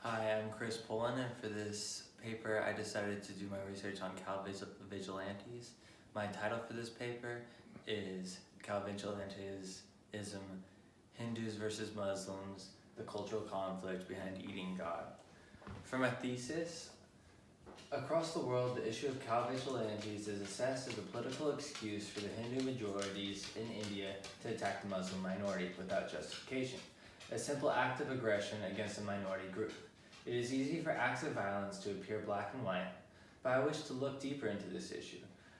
Hi, I'm Chris Pullen, and for this paper I decided to do my research on cow vigilantes. My title for this paper is Cow Vigilantism, Hindus versus Muslims, the cultural conflict behind eating God. For my thesis, across the world, the issue of cow vigilantes is assessed as a political excuse for the Hindu majorities in India to attack the Muslim minority without justification, a simple act of aggression against a minority group. It is easy for acts of violence to appear black and white, but I wish to look deeper into this issue,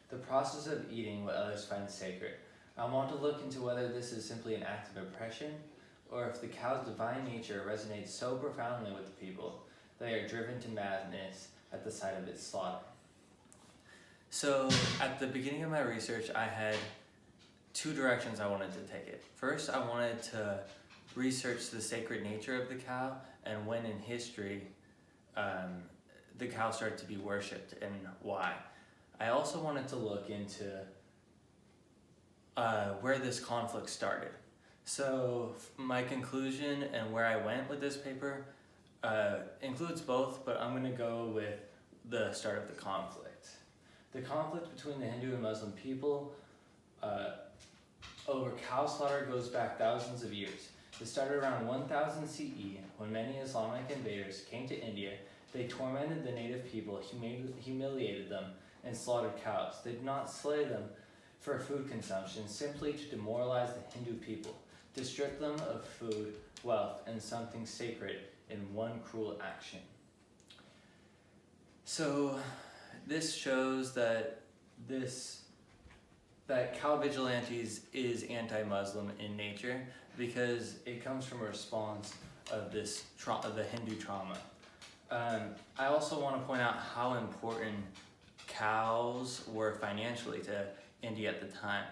the process of eating what others find sacred. I want to look into whether this is simply an act of oppression, or if the cow's divine nature resonates so profoundly with the people they are driven to madness at the sight of its slaughter. So, at the beginning of my research, I had two directions I wanted to take it. First, I wanted to research the sacred nature of the cow and when in history the cow started to be worshipped and why. I also wanted to look into where this conflict started. So my conclusion and where I went with this paper includes both, but I'm going to go with the start of the conflict. The conflict between the Hindu and Muslim people over cow slaughter goes back thousands of years. It started around 1000 CE when many Islamic invaders came to India. They tormented the native people, humiliated them, and slaughtered cows. They did not slay them for food consumption, simply to demoralize the Hindu people, to strip them of food, wealth, and something sacred in one cruel action. So this shows that cow vigilantes is anti-Muslim in nature because it comes from a response of the Hindu trauma. I also want to point out how important cows were financially to India at the time.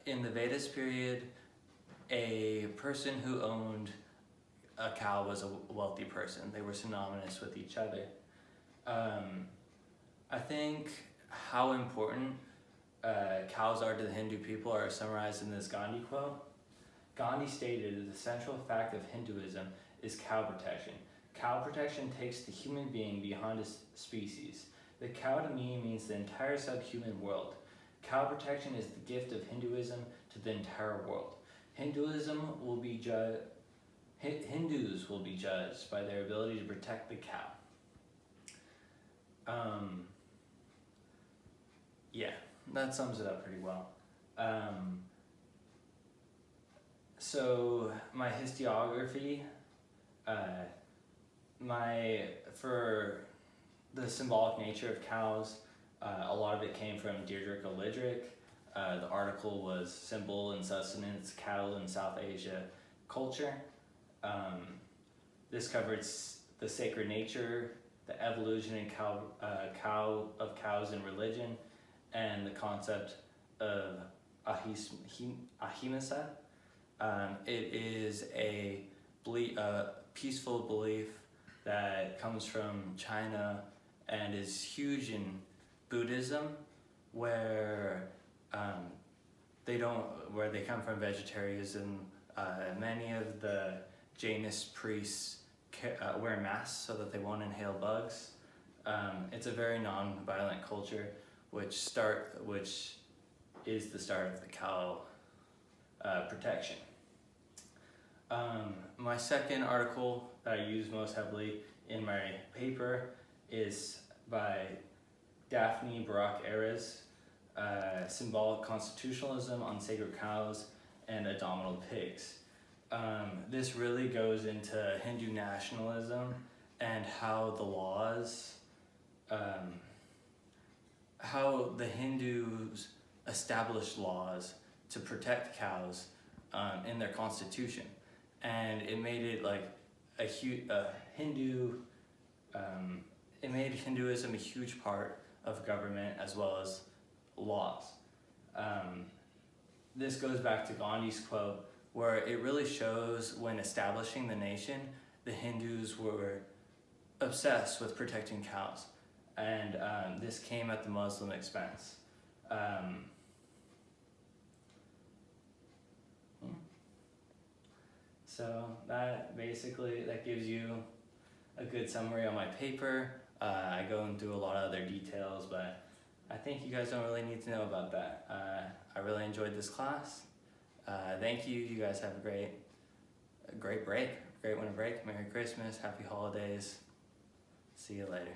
In the Vedas period, a person who owned a cow was a wealthy person. They were synonymous with each other. I think how important cows are to the Hindu people are summarized in this Gandhi quote. Gandhi stated that the central fact of Hinduism is cow protection. Cow protection takes the human being beyond his species. The cow to me means the entire subhuman world. Cow protection is the gift of Hinduism to the entire world. Hindus will be judged by their ability to protect the cow. Yeah, that sums it up pretty well. So my historiography, for the symbolic nature of cows, a lot of it came from Deirdre Lidrick. The article was Symbol and Sustenance, Cattle in South Asia Culture. This covered the sacred nature, the evolution in cows in religion, and the concept of ahimsa. It is a peaceful belief that comes from China and is huge in Buddhism, where they come from vegetarianism. Many of the Jainist priests wear masks so that they won't inhale bugs. It's a very non-violent culture, which is the start of the cow protection. My second article that I use most heavily in my paper is by Daphne Barak Erez, Symbolic Constitutionalism on Sacred Cows and Abominable Pigs. This really goes into Hindu nationalism and how the laws, how the Hindus established laws to protect cows in their constitution, and it made it like it made Hinduism a huge part of government as well as laws. This goes back to Gandhi's quote, where it really shows when establishing the nation, the Hindus were obsessed with protecting cows, and this came at the Muslim expense. So that gives you a good summary on my paper. I go into a lot of other details, but I think you guys don't really need to know about that. I really enjoyed this class. Thank you. You guys have a great break, great winter break. Merry Christmas, Happy Holidays. See you later.